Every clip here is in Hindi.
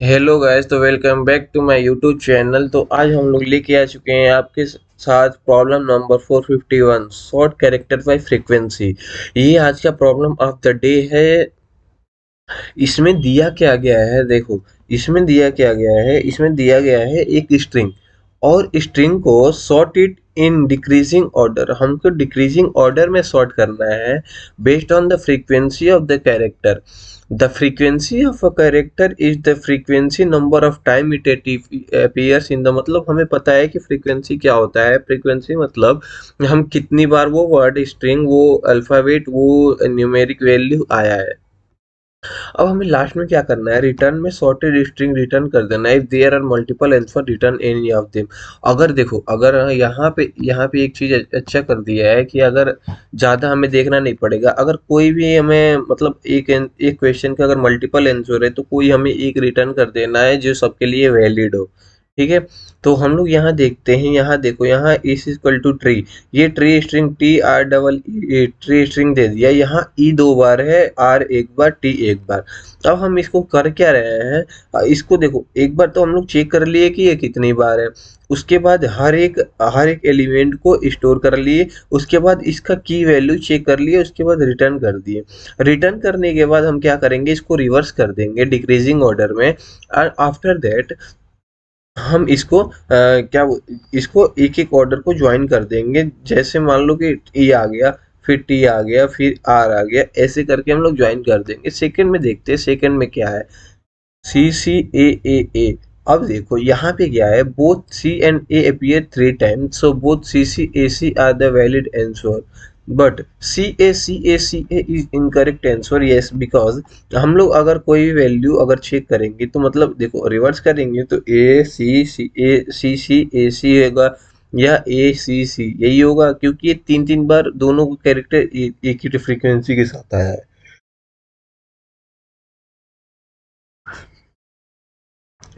हेलो गाइस, तो welcome back to my YouTube channel. तो आज हम लोग लेके आ चुके हैं आपके साथ problem number 451, short character bye frequency. ये आज का प्रॉब्लम ऑफ द डे है। इसमें दिया क्या गया है, देखो। इसमें दिया गया है एक स्ट्रिंग, और स्ट्रिंग को sort it in decreasing order. हमको डिक्रीजिंग ऑर्डर में सॉर्ट करना है based on the frequency of the character. The frequency of a character is the frequency number of time it appears in the, मतलब हमें पता है कि फ्रीक्वेंसी क्या होता है। फ्रीक्वेंसी मतलब हम कितनी बार वो वर्ड, स्ट्रिंग, वो अल्फाबेट, वो न्यूमेरिक वैल्यू आया है। अब हमें लास्ट में क्या करना है, रिटर्न में सॉर्टेड स्ट्रिंग रिटर्न कर देना है। If there are multiple answer, return any of them. अगर देखो, अगर यहाँ पे एक चीज अच्छा कर दिया है कि अगर ज्यादा हमें देखना नहीं पड़ेगा। अगर कोई भी हमें, मतलब एक क्वेश्चन का अगर मल्टीपल आंसर है तो कोई हमें एक रिटर्न कर देना है जो सबके लिए वैलिड हो। ठीक है। तो हम लोग यहाँ देखते हैं, यहाँ देखो, यहाँ इज इक्वल टू ट्री। ये tree string T R double tree string दे दिया। यहाँ ई दो बार है, आर एक बार, टी एक बार। अब हम इसको कर क्या रहे हैं, इसको देखो, एक बार तो हम लोग चेक कर लिए कि ये कितनी बार है। उसके बाद हर एक एलिमेंट को स्टोर कर लिए। उसके बाद इसका की वैल्यू चेक कर लिए। उसके बाद रिटर्न कर दिए। रिटर्न करने के बाद हम क्या करेंगे, इसको रिवर्स कर देंगे डिक्रीजिंग ऑर्डर में। और आफ्टर दैट हम इसको इसको एक एक ऑर्डर को ज्वाइन कर देंगे। जैसे मान लो कि ई आ गया, फिर टी आ गया, फिर आर आ गया, ऐसे करके हम लोग ज्वाइन कर देंगे। सेकंड में देखते हैं, सेकंड में क्या है, सी सी ए। अब देखो यहाँ पे क्या है, both C and A appear three times, so both C are the valid answer, but C A is incorrect answer. Yes, because हम लोग अगर कोई भी वैल्यू अगर चेक करेंगे तो, मतलब देखो, रिवर्स करेंगे तो ए सी होगा, या ए सी सी, यही होगा, क्योंकि ये तीन तीन बार दोनों को कैरेक्टर एक ही फ्रीक्वेंसी के साथ आया है।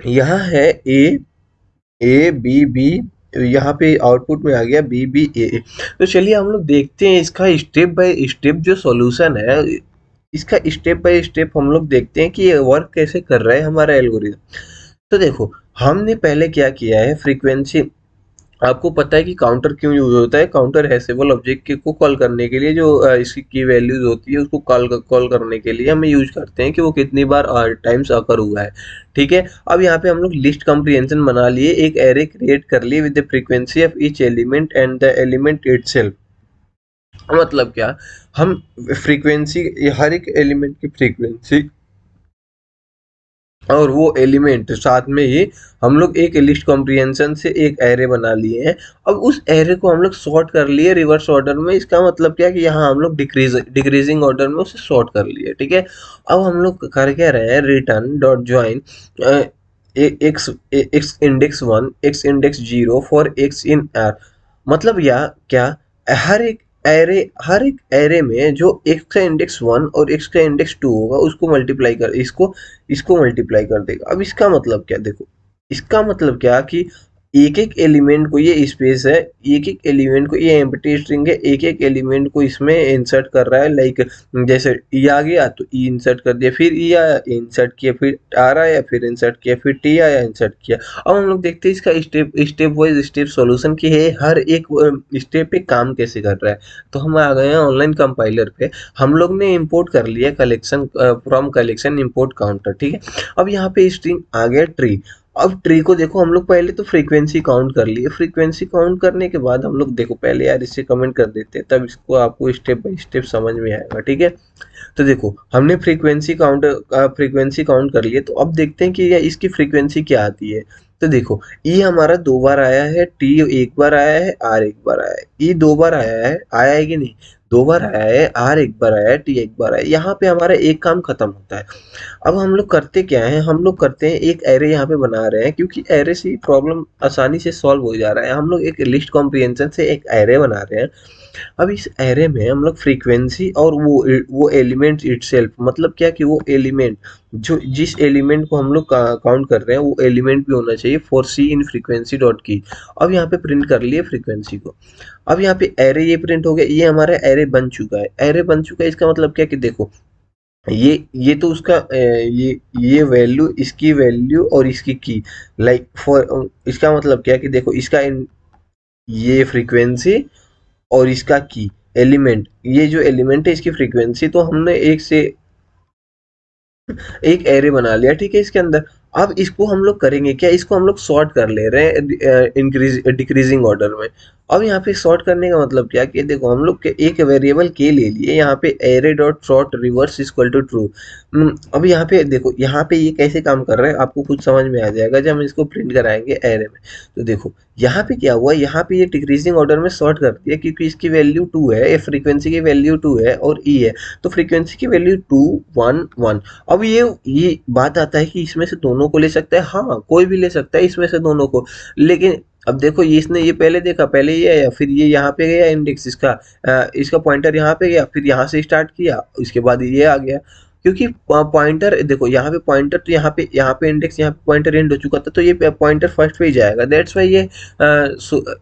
यहाँ है ए बी बी, यहाँ पे आउटपुट में आ गया बी बी ए। तो चलिए हम लोग देखते हैं इसका स्टेप बाय स्टेप जो सॉल्यूशन है। इसका स्टेप बाय स्टेप हम लोग देखते हैं कि ये वर्क कैसे कर रहा है हमारा एल्गोरिथम। तो देखो, हमने पहले क्या किया है, फ्रीक्वेंसी। आपको पता है कि काउंटर क्यों यूज होता है। काउंटर हैशेबल ऑब्जेक्ट को कॉल करने के लिए, जो इसकी की वैल्यूज होती है उसको कॉल करने के लिए हम यूज करते हैं कि वो कितनी बार टाइम्स अकर हुआ है। ठीक है। अब यहाँ पे हम लोग लिस्ट कॉम्प्रिहेंशन बना लिए, एक एरे क्रिएट कर लिए with the frequency of each element and the element itself. मतलब क्या, हम फ्रीक्वेंसी, हर एक एलिमेंट की फ्रीक्वेंसी और वो एलिमेंट साथ में ही हम लोग एक लिस्ट कॉम्प्रिहेंशन से एक एरे बना लिए हैं। अब उस एरे को हम लोग सॉर्ट कर लिए रिवर्स ऑर्डर में। इसका मतलब क्या कि यहाँ हम लोग डिक्रीजिंग ऑर्डर में उसे सॉर्ट कर लिए। ठीक है। अब हम लोग कर क्या रहे हैं, return dot join x index one, x index zero for X in are. मतलब या क्या, हर एक हर एक एरे में जो एक्स का इंडेक्स वन और एक्स का इंडेक्स टू होगा उसको मल्टीप्लाई कर, इसको मल्टीप्लाई कर देगा। अब इसका मतलब क्या, देखो, इसका मतलब क्या कि एक एक एलिमेंट को, ये स्पेस है, एक एक एलिमेंट को, ये एम्प्टी स्ट्रिंग है, एक एक एलिमेंट को इसमें इंसर्ट कर रहा है। लाइक जैसे ई आ गया तो ई इंसर्ट कर दिया, फिर ई आया इंसर्ट किया, फिर आर आया फिर इंसर्ट किया, फिर टी आया इंसर्ट किया। अब हम लोग देखते हैं इसका स्टेप वाइज स्टेप सॉल्यूशन की है, हर एक स्टेप पे काम कैसे कर रहा है। तो हम आ गए हैं ऑनलाइन कंपाइलर पे। हम लोग ने इंपोर्ट कर लिया collection, from collection import counter. ठीक है। अब यहाँ पे स्ट्रिंग आ गया ट्री। अब ट्री को देखो, हम लोग पहले तो फ्रीक्वेंसी काउंट कर लिए। फ्रीक्वेंसी काउंट करने के बाद हम लोग, देखो, पहले यार इसे कमेंट कर देते हैं, तब इसको आपको स्टेप बाय स्टेप समझ में आएगा। ठीक है। तो देखो, हमने फ्रीक्वेंसी काउंट कर लिए। तो अब देखते हैं कि ये इसकी फ्रीक्वेंसी क्या आती है। तो देखो, ई हमारा दो बार आया है, टी एक बार आया है, आर एक बार आया है। ई दो बार आया है कि नहीं, दो बार आया है, आर एक बार आया है, टी एक बार आया है। यहाँ पे हमारा एक काम खत्म होता है। अब हम लोग करते क्या है, हम लोग करते हैं एक एरे यहाँ पे बना रहे हैं, क्योंकि एरे से प्रॉब्लम आसानी से सॉल्व हो जा रहा है। हम लोग एक लिस्ट कॉम्प्रिहेंशन से एक एरे बना रहे हैं। अब इस एरे में हम लोग फ्रीक्वेंसी और वो एलिमेंट इटसेल्फ, मतलब क्या कि वो एलिमेंट, जो जिस एलिमेंट को हम लोग काउंट कर रहे हैं वो एलिमेंट भी होना चाहिए for C in frequency dot key. अब यहाँ पे प्रिंट कर लिए फ्रीक्वेंसी को। अब यहाँ पे एरे ये प्रिंट हो गया, ये हमारा एरे बन चुका है। एरे बन चुका है, इसका मतलब क्या कि देखो, ये तो उसका ये वैल्यू, इसकी वैल्यू और इसकी की, लाइक फॉर इसका मतलब क्या है कि देखो इसका ये फ्रीक्वेंसी और इसका की एलिमेंट, ये जो एलिमेंट है इसकी फ्रीक्वेंसी, तो हमने एक से एक एरे बना लिया, ठीक है, इसके अंदर। अब इसको हम लोग करेंगे क्या, इसको हम लोग सॉर्ट कर ले रहे हैं इंक्रीज डिक्रीजिंग ऑर्डर में। अब यहाँ पे सॉर्ट करने का मतलब क्या कि देखो हम लोग एक वेरिएबल के ले लिए, यहाँ पे array dot sort reverse equal to true. अब यहाँ पे देखो, यहाँ पे ये कैसे काम कर रहा है आपको खुद समझ में आ जाएगा जब हम इसको प्रिंट कराएंगे एरे में। तो देखो यहाँ पे क्या हुआ, यहाँ पे ये डिक्रीजिंग ऑर्डर में सॉर्ट कर दिया क्योंकि इसकी वैल्यू 2 है, फ्रीक्वेंसी की वैल्यू 2 है और ई है, तो फ्रीक्वेंसी की वैल्यू 2 1 1। अब ये बात आता है कि इसमें से दोनों को ले सकता है, हाँ कोई भी ले सकता है इसमें से दोनों को, लेकिन अब देखो ये इसने ये पहले देखा, पहले ये आया, फिर ये यहाँ पे गया इंडेक्स इसका, इसका पॉइंटर यहाँ पे गया, फिर यहाँ से स्टार्ट किया, इसके बाद ये आ गया, क्योंकि पॉइंटर देखो यहाँ पे पॉइंटर, तो यहाँ पे इंडेक्स, यहाँ पे पॉइंटर एंड हो चुका था, तो ये पॉइंटर फर्स्ट पे ही जाएगा, दैट्स वाई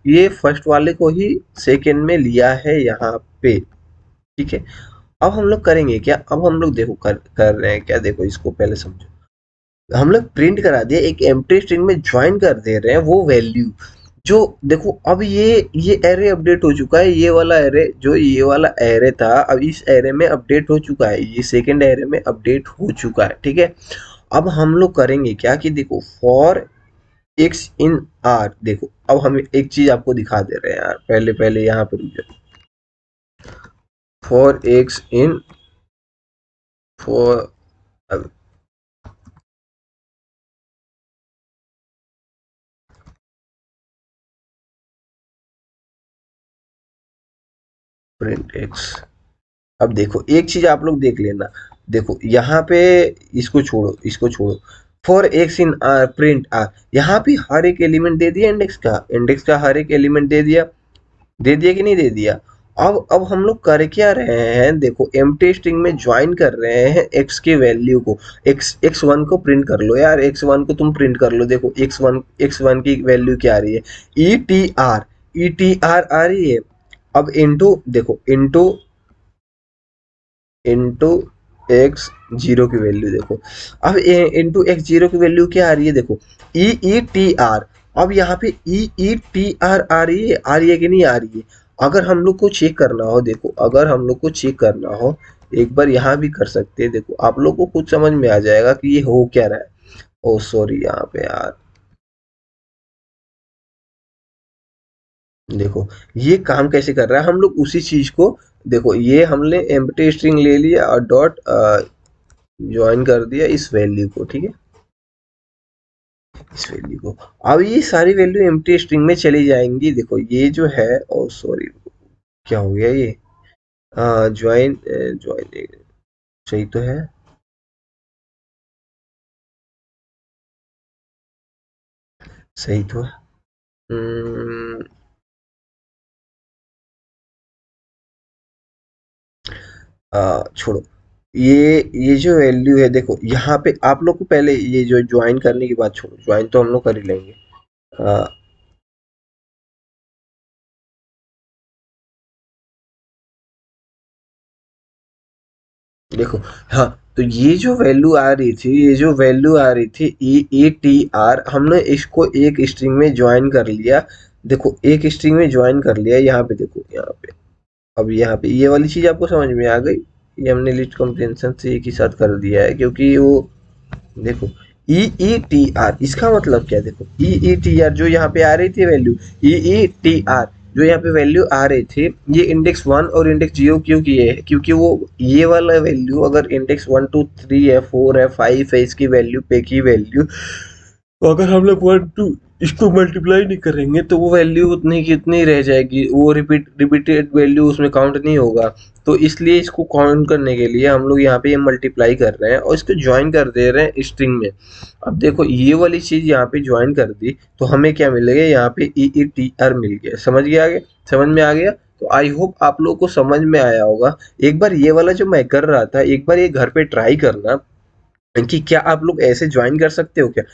ये फर्स्ट वाले को ही सेकेंड में लिया है यहाँ पे, ठीक है। अब हम लोग करेंगे क्या, अब हम लोग देखो कर रहे हैं क्या, देखो इसको पहले समझो। हम लोग प्रिंट करा दिया, एक एम्प्टी स्ट्रिंग में ज्वाइन कर दे रहे हैं वो वैल्यू, जो देखो अब ये एरे अपडेट हो चुका है, ये वाला एरे, जो ये वाला एरे था अब इस एरे में अपडेट हो चुका है, ये सेकंड एरे में अपडेट हो चुका है, ठीक है। अब हम लोग करेंगे क्या कि देखो फॉर एक्स इन आर, देखो अब हम एक चीज आपको दिखा दे रहे हैं यार, पहले पहले यहाँ पे रुक जाओ। For X in for print x, अब देखो एक चीज आप लोग देख लेना, देखो यहाँ पे इसको छोड़ो, इसको छोड़ो, for X in R print R, यहाँ पे हर एक एलिमेंट दे दिया इंडेक्स का हर एक एलिमेंट दे दिया कि नहीं दे दिया। अब हम लोग कर क्या रहे हैं, देखो एम्प्टी स्ट्रिंग में ज्वाइन कर रहे हैं एक्स के वैल्यू को, एक्स वन को प्रिंट कर लो यार, एक्स वन को तुम प्रिंट कर लो, देखो एक्स वन की वैल्यू क्या आ रही है, ई टी आर आ रही है। अब इंटू देखो इंटू एक्स जीरो की वैल्यू देखो, अब इंटू एक्स जीरो की वैल्यू क्या आ रही है, देखो ई टी आर। अब यहाँ पे ई टी आर आ रही है कि नहीं आ रही है। अगर हम लोग को चेक करना हो, देखो अगर हम लोग को चेक करना हो, एक बार यहाँ भी कर सकते हैं, देखो आप लोग को कुछ समझ में आ जाएगा कि ये हो क्या रहा है। ओ सॉरी यहाँ पे यार, देखो ये काम कैसे कर रहा है, हम लोग उसी चीज को, देखो ये हमने एम्प्टी स्ट्रिंग ले लिया और डॉट ज्वाइन कर दिया इस वैल्यू को, ठीक है, इस वैल्यू को। अब ये सारी वैल्यू एम्प्टी स्ट्रिंग में चली जाएंगी, देखो ये जो है, ओ सॉरी क्या हो गया ये, ज्वाइन ज्वाइन सही तो है, सही तो है। हम्म, छोड़ो, ये जो वैल्यू है, देखो यहाँ पे आप लोग को पहले ये जो ज्वाइन करने की बात छोड़ो, ज्वाइन तो हम लोग कर ही लेंगे। आ, देखो, हाँ, तो ये जो वैल्यू आ रही थी, ये जो वैल्यू आ रही थी ई टी आर, हमने इसको एक स्ट्रिंग में ज्वाइन कर लिया, देखो एक स्ट्रिंग में ज्वाइन कर लिया, यहाँ पे देखो यहाँ पे, अब यहाँ पे ये वाली चीज आपको समझ में आ गई, ये हमने लिस्ट कॉम्प्रिहेंशन से एक ही साथ कर दिया है, क्योंकि वो देखो ई टी आर, इसका मतलब क्या है, देखो ई टी आर जो यहाँ पे आ रही थी वैल्यू, ई टी आर जो यहाँ पे वैल्यू आ रही थी, ये इंडेक्स वन और इंडेक्स जीरो क्यों किए है, क्योंकि वो ये वाला वैल्यू अगर इंडेक्स वन टू थ्री है, फोर है, फाइव है, इसकी वैल्यू पे की वैल्यू, तो अगर हम लोग वन टू इसको मल्टीप्लाई नहीं करेंगे तो वो वैल्यू उतनी की उतनी रह जाएगी, वो रिपीटेड वैल्यू उसमें काउंट नहीं होगा। तो इसलिए इसको काउंट करने के लिए हम लोग यहाँ पे ये मल्टीप्लाई कर रहे हैं और इसको ज्वाइन कर दे रहे हैं स्ट्रिंग में। अब देखो ये वाली चीज यहाँ पे ज्वाइन कर दी तो हमें क्या मिलेगा, यहाँ पे ई ई टी आर मिल गया, समझ गया आगे, समझ में आ गया। तो आई होप आप लोग को समझ में आया होगा। एक बार ये वाला जो मैं कर रहा था, एक बार ये घर पे ट्राई करना कि क्या आप लोग ऐसे ज्वाइन कर सकते हो क्या।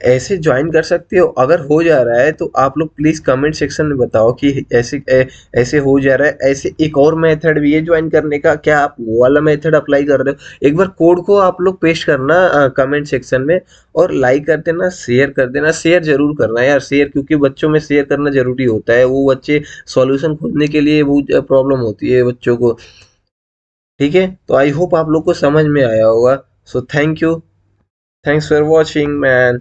ऐसे ज्वाइन कर सकते हो। अगर हो जा रहा है तो आप लोग प्लीज कमेंट सेक्शन में बताओ कि ऐसे हो जा रहा है। ऐसे एक और मेथड भी है ज्वाइन करने का, क्या आप वो वाला मेथड अप्लाई कर रहे हो? एक बार कोड को आप लोग पेस्ट करना कमेंट सेक्शन में, और लाइक कर देना, शेयर कर देना। शेयर जरूर करना यार, शेयर, क्योंकि बच्चों में शेयर करना जरूरी होता है। वो बच्चे सॉल्यूशन खोजने के लिए वो प्रॉब्लम होती है बच्चों को। ठीक है, तो आई होप आप लोग को समझ में आया होगा। So thank you, thanks for watching man.